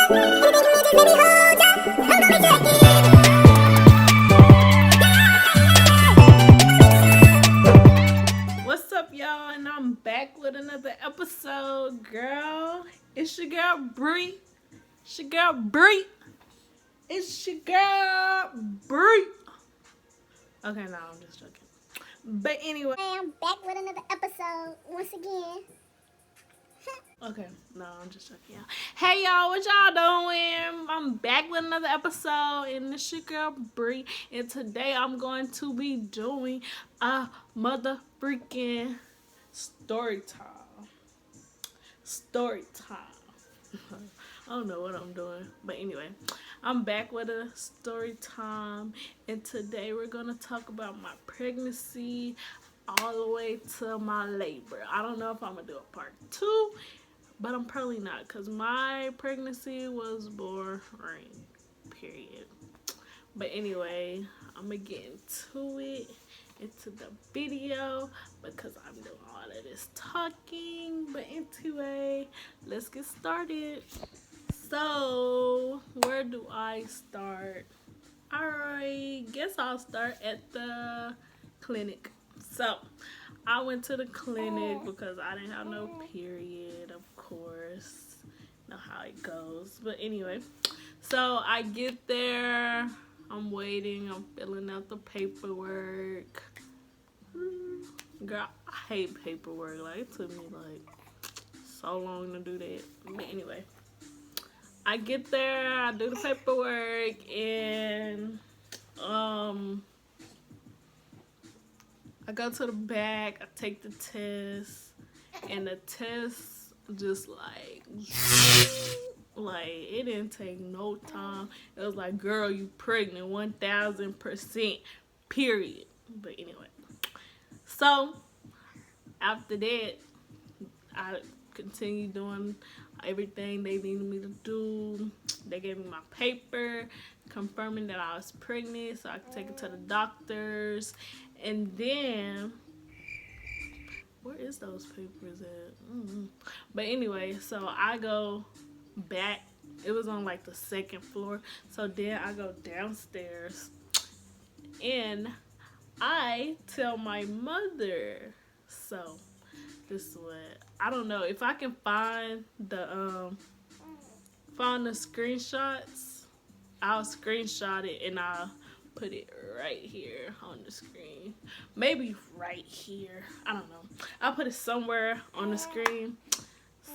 What's up, y'all? And I'm back with another episode, girl. It's your girl Bree. It's your girl Bree. It's your girl Bree. Okay, no, I'm just joking. But anyway, Hey, I'm back with another episode once again. okay, no, I'm just joking, y'all. Hey, y'all, what y'all doing? I'm back with another episode, and it's your girl Bree. And today I'm going to be doing a mother freaking story time. Story time. I don't know what I'm doing, but anyway, I'm back with a story time, and today we're gonna talk about my pregnancy all the way to my labor. I don't know if I'm gonna do a part 2, but I'm probably not, because my pregnancy was boring, period. But anyway, I'm gonna get into the video, because I'm doing all of this talking. But anyway, let's get started. So, where do I start? I guess I'll start at the clinic. So, I went to the clinic because I didn't have no period, of course. You know how it goes. But anyway, so I get there. I'm waiting. I'm filling out the paperwork. Girl, I hate paperwork. Like, it took me so long to do that. But anyway, I get there, I do the paperwork, and I go to the back, I take the test, and the test just like it didn't take no time. It was like, girl, you pregnant 1000%, period. But anyway, so after that, I continued doing everything they needed me to do. They gave me my paper confirming that I was pregnant so I could take it to the doctors. And then, where is those papers at? But anyway, so I go back. It was on like the second floor. So then I go downstairs and I tell my mother. So this is what, I don't know if I can find the screenshots. I'll screenshot it and I'll put it right here on the screen. Maybe right here. I don't know. I'll put it somewhere on the screen.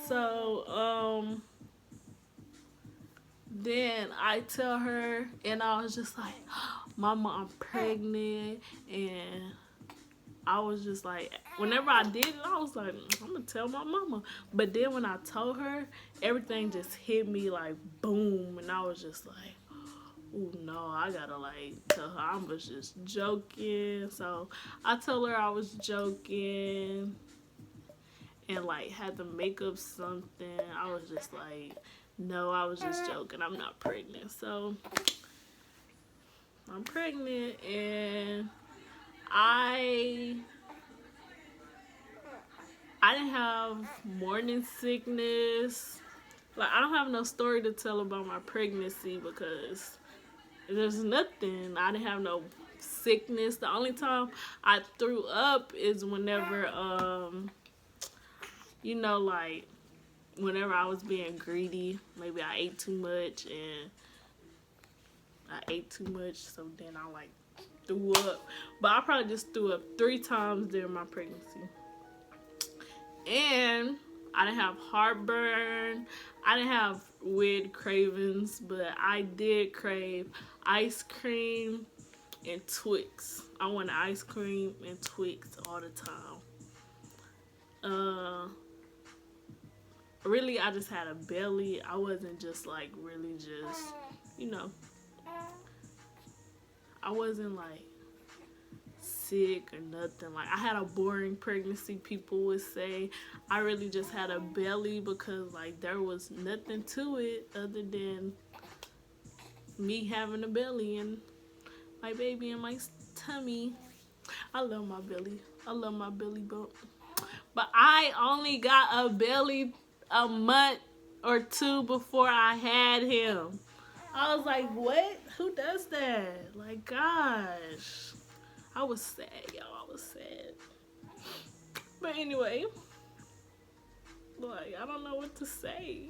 So then I tell her, and I was just like, Mama, I'm pregnant. And I was just like, whenever I did it, I was like, I'm gonna tell my mama. But then when I told her, everything just hit me like boom, and I was just like, oh no, I gotta like tell her I was just joking. So I told her I was joking and like had to make up something. I was just like, no, I was just joking. I'm not pregnant. So I'm pregnant, and I didn't have morning sickness. Like, I don't have no story to tell about my pregnancy because there's nothing. I didn't have no sickness. The only time I threw up is whenever, like whenever I was being greedy. Maybe I ate too much, so then I like threw up. But I probably just threw up 3 times during my pregnancy. And I didn't have heartburn. I didn't have weird cravings, but I did crave ice cream and Twix. I wanted ice cream and Twix all the time. Really, I just had a belly. I wasn't just like really just, I wasn't like sick or nothing. Like, I had a boring pregnancy, people would say. I really just had a belly because like there was nothing to it other than me having a belly and my baby in my tummy. I love my belly. I love my belly bump. But I only got a belly a month or two before I had him. I was like, what? Who does that? Like, gosh. I was sad, y'all. I was sad. But anyway, like, I don't know what to say.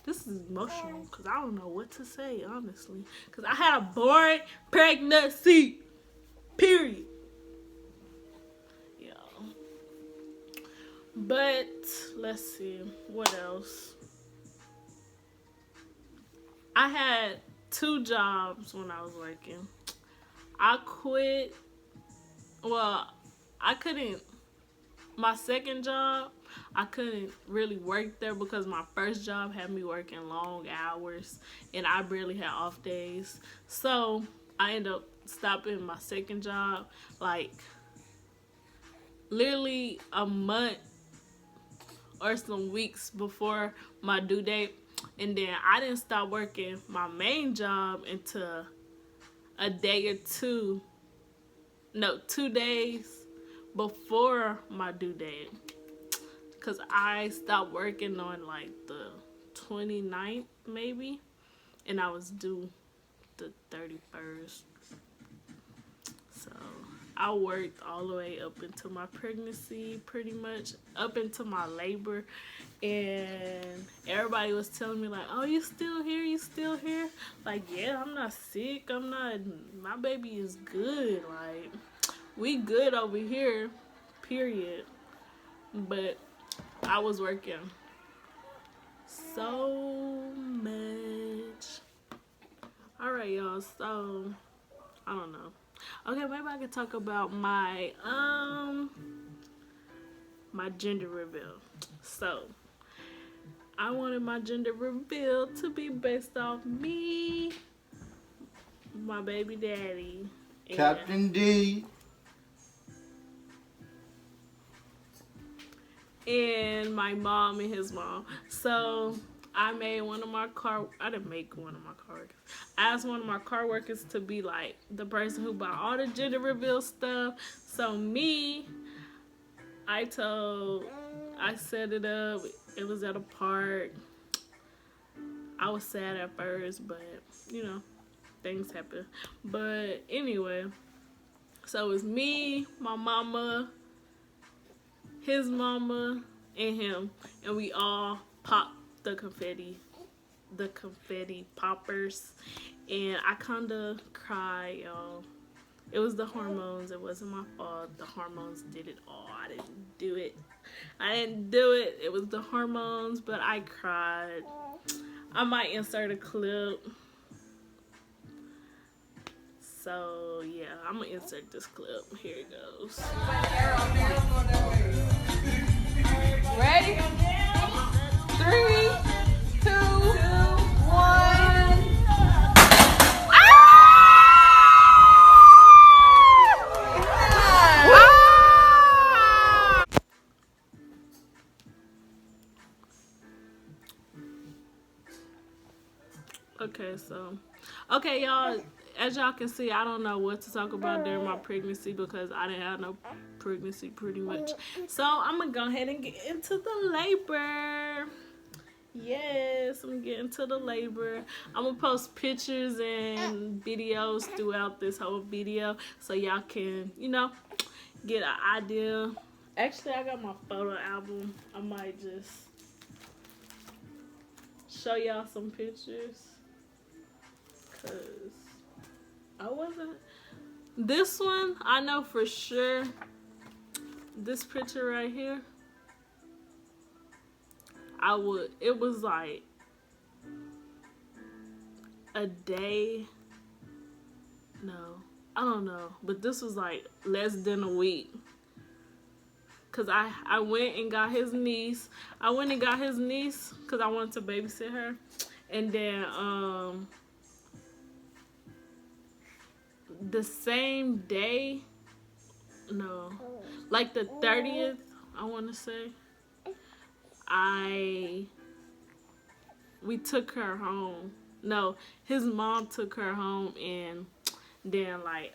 This is emotional because I don't know what to say, honestly. Because I had a boring pregnancy. Period. Yeah. But, let's see. What else? I had 2 jobs when I was working. I quit. Well, I couldn't. My second job, I couldn't really work there because my first job had me working long hours and I barely had off days. So I ended up stopping my second job like literally a month or some weeks before my due date. And then I didn't stop working my main job until a day or two. No, 2 days before my due date. Because I stopped working on like the 29th maybe. And I was due the 31st. So I worked all the way up into my pregnancy, pretty much. Up into my labor. And everybody was telling me like, oh, you still here? You still here? Like, yeah, I'm not sick. I'm not, my baby is good. Like, we good over here, period. But I was working so much. Alright, y'all, so I don't know. Okay, maybe I could talk about my my gender reveal. So I wanted my gender reveal to be based off me, my baby daddy, Captain D, and my mom and his mom. So I made one of my I didn't make one of my car workers. I asked one of my car workers to be like the person who bought all the gender reveal stuff. So me, I set it up. It was at a park. I was sad at first, but you know, things happen. But anyway, so it was me, my mama, his mama, and him, and we all popped the confetti poppers, and I kind of cried, y'all. It was the hormones. It wasn't my fault. The hormones did it all. I didn't do it. It was the hormones, but I cried. I might insert a clip. So yeah, I'm gonna insert this clip. Here it goes. Ready? 3, 2, 1. Okay, y'all, as y'all can see, I don't know what to talk about during my pregnancy because I didn't have no pregnancy pretty much. So I'm gonna go ahead and get into the labor. Yes, I'm gonna get into the labor. I'm gonna post pictures and videos throughout this whole video so y'all can, you know, get an idea. Actually, I got my photo album. I might just show y'all some pictures. Cause I wasn't. This one, I know for sure. This picture right here, it was like a day. No, I don't know. But this was like less than a week. Cause I went and got his niece. I went and got his niece because I wanted to babysit her. And then, the same day, no, like the 30th, I want to say, we took her home. No, his mom took her home, and then like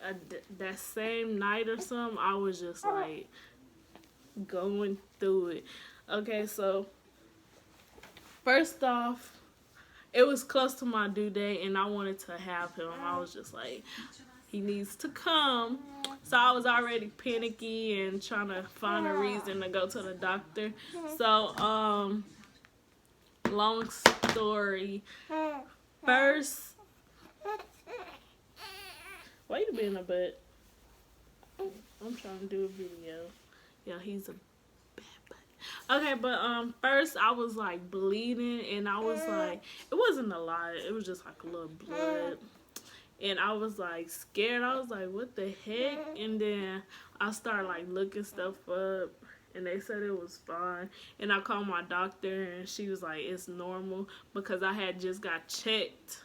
that same night or something, I was just like going through it. Okay, so First off, it was close to my due date, and I wanted to have him. I was just like, he needs to come. So I was already panicky and trying to find a reason to go to the doctor. So, long story. First, why you being a butt? I'm trying to do a video. Yeah, he's a bad butt. Okay, but first I was like bleeding, and I was like, it wasn't a lot. It was just like a little blood. And I was like scared. I was like, what the heck? And then I started like looking stuff up, and they said it was fine. And I called my doctor, and she was like, it's normal, because I had just got checked.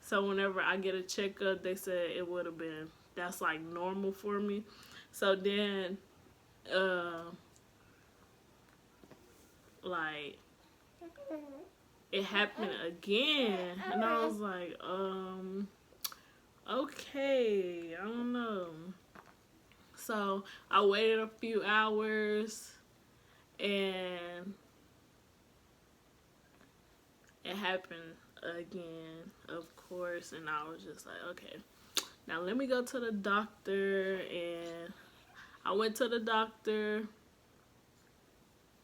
So whenever I get a checkup, they said it would have been, that's like normal for me. So then, like, it happened again. And I was like, okay, I don't know. So I waited a few hours, and it happened again, of course. And I was just like, okay, now let me go to the doctor. And I went to the doctor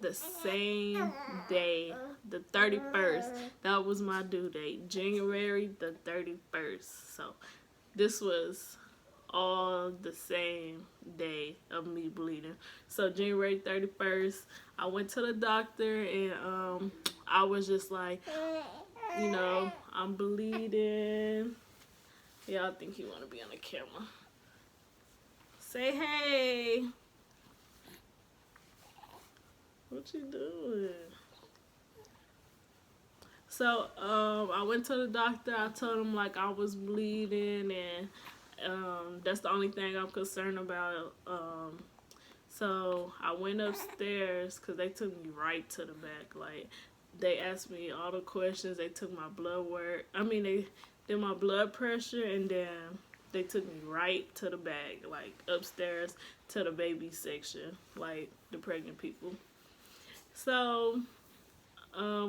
the same day, the 31st. That was my due date, January the 31st. So this was all the same day of me bleeding. So January 31st, I went to the doctor, and I was just like, you know, I'm bleeding. Yeah, I think he want to be on the camera. Say hey. What you doing? So, I went to the doctor. I told him like I was bleeding, and that's the only thing I'm concerned about. So I went upstairs because they took me right to the back. Like, they asked me all the questions. They took my blood work. I mean, they did my blood pressure, and then they took me right to the back, like upstairs to the baby section, like the pregnant people. So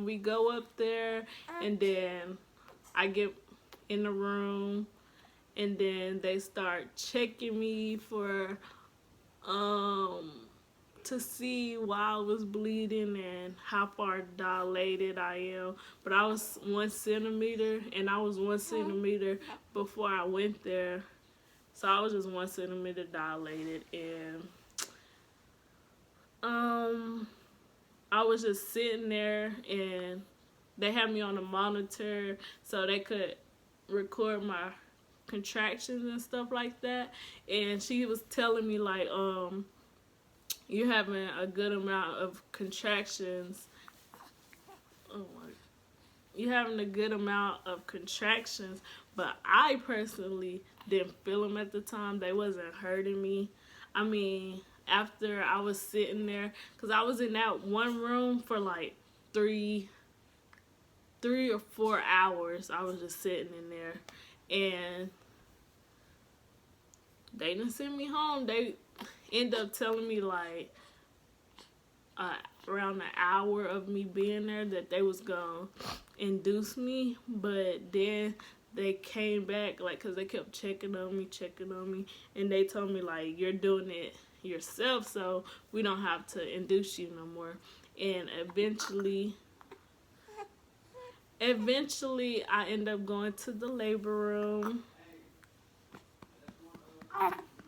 we go up there, and then I get in the room, and then they start checking me for to see why I was bleeding and how far dilated I am. But I was 1 centimeter, and I was 1 centimeter before I went there. So I was just 1 centimeter dilated, and I was just sitting there, and they had me on a monitor so they could record my contractions and stuff like that. And she was telling me like, you're having a good amount of contractions. You're having a good amount of contractions, but I personally didn't feel them at the time. They wasn't hurting me. I mean, after I was sitting there, because I was in that one room for like 3 or 4 hours. I was just sitting in there, and they didn't send me home. They end up telling me like around an hour of me being there that they was gonna induce me, but then they came back, like, because they kept checking on me, and they told me like, you're doing it yourself, so we don't have to induce you no more. And eventually I end up going to the labor room.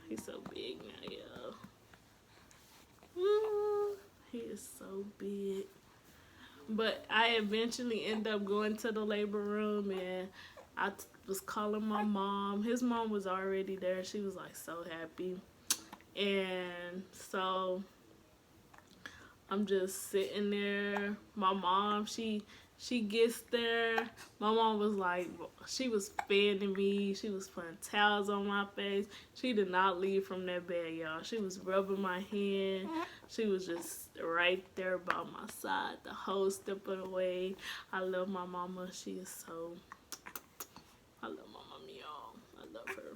He's so big now, y'all. He is so big. But I eventually end up going to the labor room, and I was calling my mom. His mom was already there. She was like so happy. And so I'm just sitting there. My mom, she gets there. My mom was like, she was fanning me. She was putting towels on my face. She did not leave from that bed, y'all. She was rubbing my hand. She was just right there by my side the whole step of the way. I love my mama. She is so, I love my mama, y'all. I love her.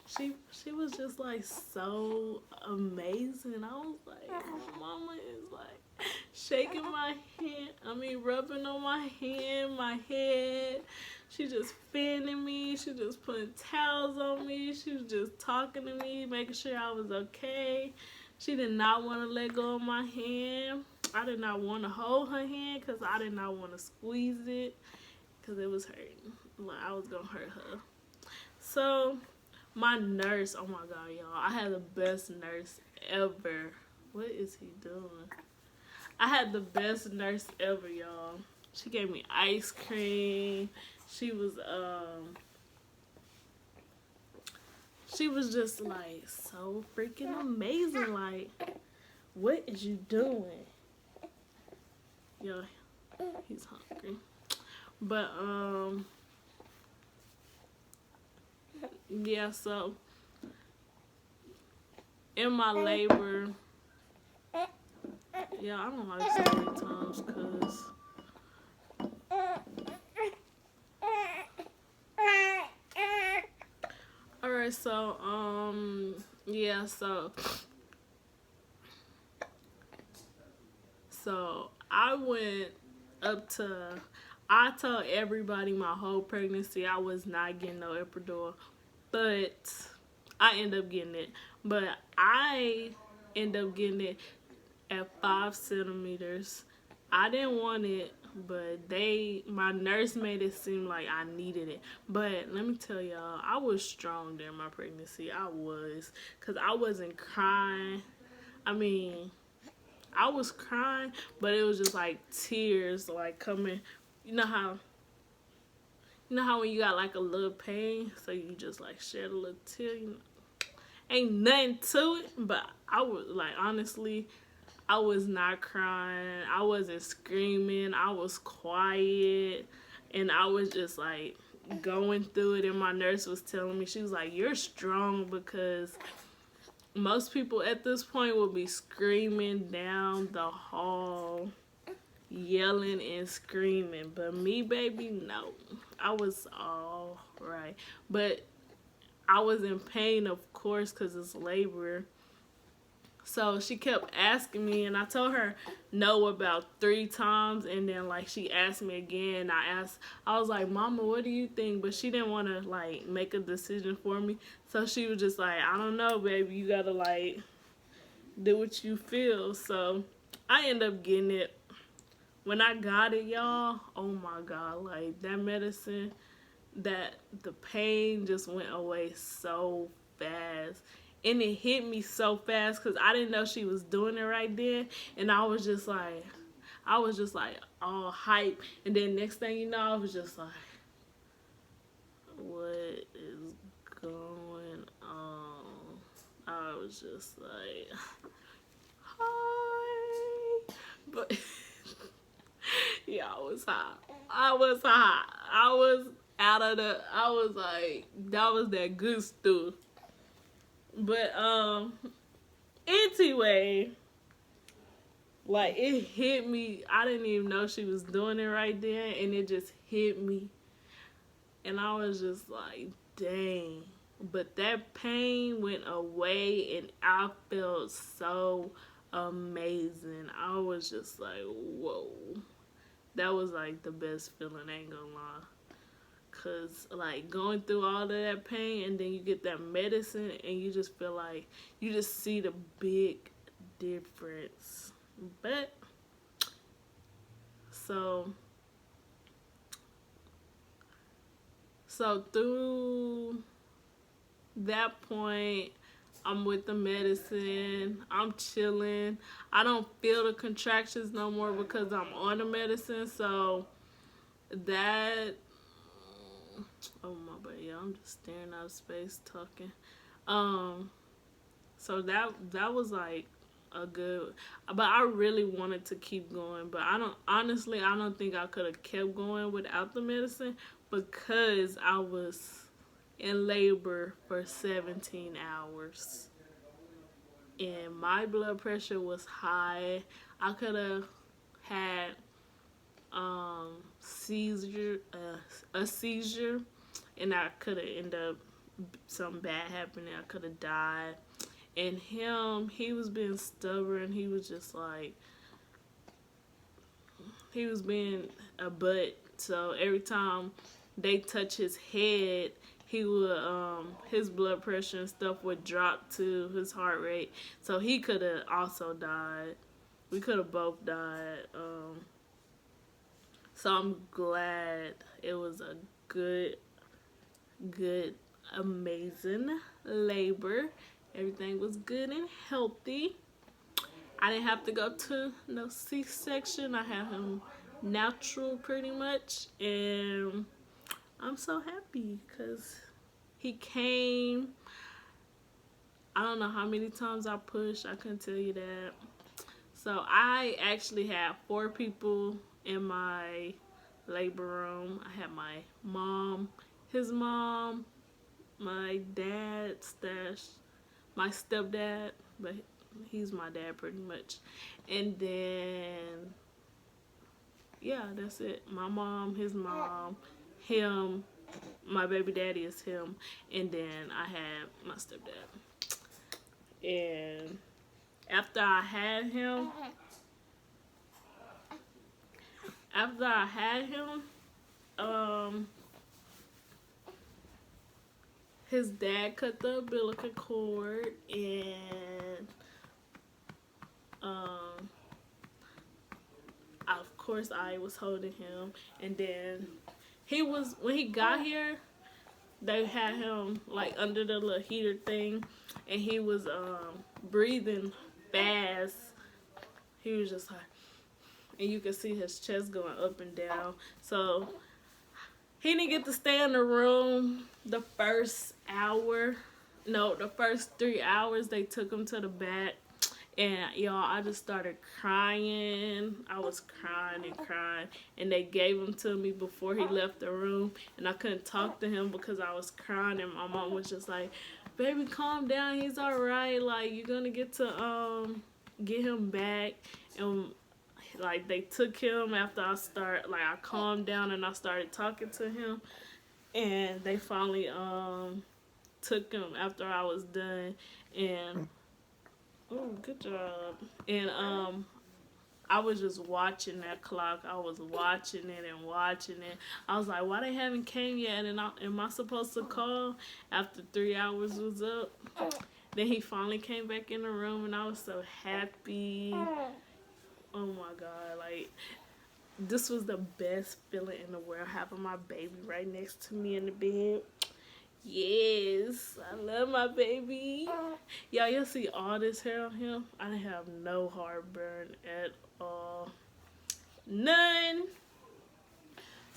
she was just like so amazing. I was like, my mama is like shaking my hand. I mean, rubbing on my hand, my head. She just fanning me. She just putting towels on me. She was just talking to me, making sure I was okay. She did not want to let go of my hand. I did not want to hold her hand because I did not want to squeeze it because it was hurting. Like I was gonna hurt her. So my nurse, oh my god, y'all, I had the best nurse ever. What is he doing? I had the best nurse ever, y'all. She gave me ice cream. She was just like so freaking amazing. Like, what is you doing? Yo, he's hungry. But yeah, so in my labor, yeah, I don't like so many times because alright, so yeah, so I went up to, I told everybody my whole pregnancy I was not getting no epidural, but I ended up getting it. But I ended up getting it at 5 centimeters. I didn't want it, but my nurse made it seem like I needed it. But let me tell y'all, I was strong during my pregnancy. I was, because I wasn't crying. I mean, I was crying, but it was just like tears like coming. You know how when you got like a little pain, so you just like shed a little tear, you know? Ain't nothing to it, but I was like, honestly, I was not crying. I wasn't screaming. I was quiet, and I was just like going through it. And my nurse was telling me, she was like, you're strong, because most people at this point will be screaming down the hall, yelling and screaming. But me, baby, no. I was all right. But I was in pain, of course, because it's labor. So she kept asking me, and I told her no about 3 times, and then like she asked me again. I was like, Mama, what do you think? But she didn't want to like make a decision for me. So she was just like, I don't know, baby, you gotta like do what you feel. So I ended up getting it. When I got it, y'all, oh my god, like that medicine, that the pain just went away so fast. And it hit me so fast because I didn't know she was doing it right then. And I was just like all hype. And then next thing you know, I was just like, what is going on? I was just like, hi. But yeah, I was hot. I was like, that was that good stuff. But anyway, like it hit me. I didn't even know she was doing it right then, and it just hit me. And I was just like, dang. But that pain went away, and I felt so amazing. I was just like, whoa. That was like the best feeling, ain't gonna lie. Cause like going through all of that pain, and then you get that medicine, and you just feel like you just see the big difference. But so through that point, I'm with the medicine. I'm chilling. I don't feel the contractions no more because I'm on the medicine. So that, oh my bad, yeah, I'm just staring out of space talking. So that was like a good, but I really wanted to keep going, but I don't think I could have kept going without the medicine because I was in labor for 17 hours and my blood pressure was high. I could have had a seizure, and I could have ended up something bad happened, I could have died. And he was being stubborn. He was just like, he was being a butt. So every time they touch his head, he would his blood pressure and stuff would drop to his heart rate. So he could have also died. We could have both died. So I'm glad it was a good, amazing labor. Everything was good and healthy. I didn't have to go to no C-section. I had him natural pretty much, and I'm so happy because he came. I don't know how many times I pushed. I couldn't tell you that. So I actually had 4 people in my labor room. I had my mom, his mom, my dad, my stepdad, but he's my dad pretty much. And then, yeah, that's it. My mom, his mom, him, my baby daddy is him, and then I had my stepdad. And after I had him, his dad cut the umbilical cord, and of course I was holding him. And then when he got here, they had him like under the little heater thing, and he was breathing fast. He was just like, and you could see his chest going up and down. So he didn't get to stay in the room the first hour. No, the first 3 hours. They took him to the back. And y'all, I just started crying. I was crying and crying. And they gave him to me before he left the room. And I couldn't talk to him because I was crying. And my mom was just like, baby, calm down. He's all right. Like, you're going to get to get him back. And like, they took him after I calmed down and I started talking to him. And they finally took him after I was done. And oh, good job. And I was just watching that clock. I was watching it and watching it. I was like, why they haven't came yet? And am I supposed to call after 3 hours was up? Then he finally came back in the room, and I was so happy. Oh my God, like, this was the best feeling in the world, having my baby right next to me in the bed. Yes, I love my baby. Y'all, you'll see all this hair on him. I didn't have no heartburn at all. None.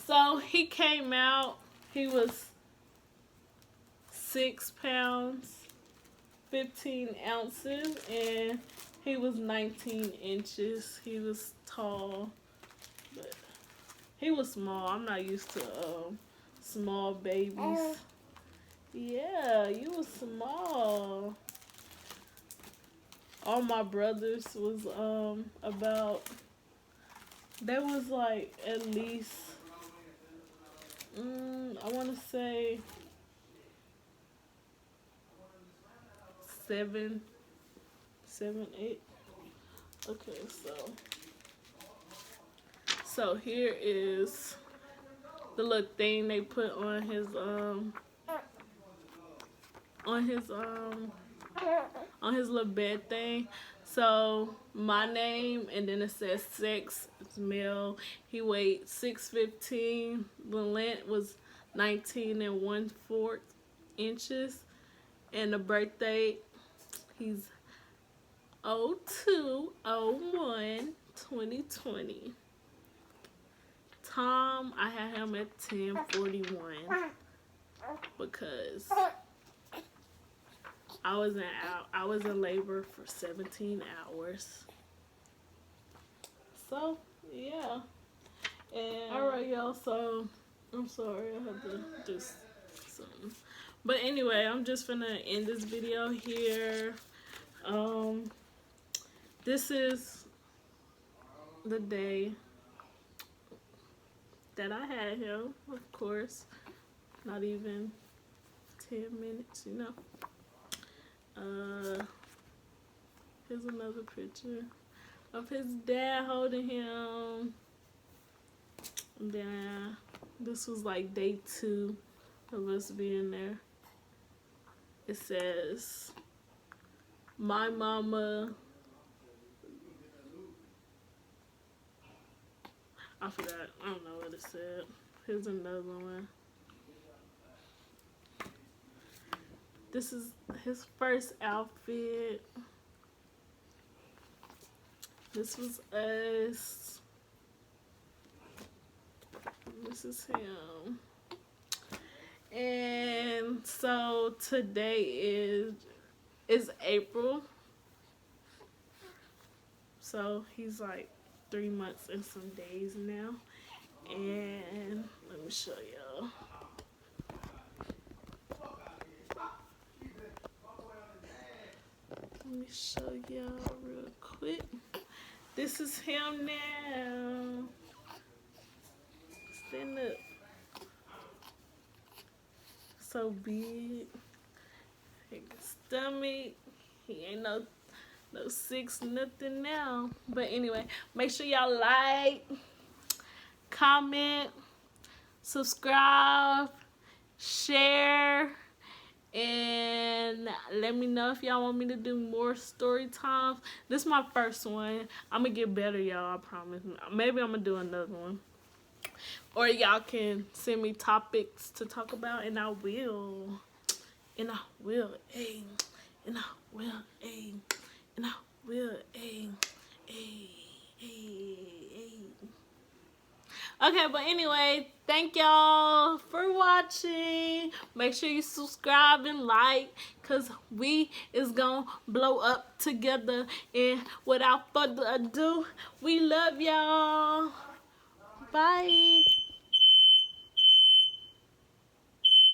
So he came out. He was 6 pounds, 15 ounces, and he was 19 inches. He was tall, but he was small. I'm not used to small babies. Yeah, you was small. All my brothers was they was like at least I want to say 7, 8. Okay, so here is the little thing they put on his little bed thing. So my name, and then it says sex, it's male. He weighed 6'15". The length was 19 1/4 inches, and the birth date, he's 02/01/2020. Time, I had him at 10:41 because I was in labor for 17 hours. So yeah. And alright, y'all, so I'm sorry I had to do something. But anyway, I'm just gonna end this video here. This is the day that I had him, of course. Not even 10 minutes, you know. Here's another picture of his dad holding him. And then this was like day 2 of us being there. It says, my mama, I forgot, I don't know what it said. Here's another one. This is his first outfit. This was us. This is him. And so today is April. So he's like 3 months and some days now. And let me show y'all. Let me show y'all real quick. This is him now. Stand up. So big. His stomach. He ain't no 6 nothing now. But anyway, make sure y'all like, comment, subscribe, share, and let me know if y'all want me to do more story times. This is my first one. I'm gonna get better, y'all, I promise. Maybe I'm gonna do another one. Or y'all can send me topics to talk about, and I will. And I will, ayy. And I will, ayy. And I will, ayy. Okay, but anyway, thank y'all for watching. Make sure you subscribe and like, because we is gonna blow up together. And without further ado, we love y'all. Bye.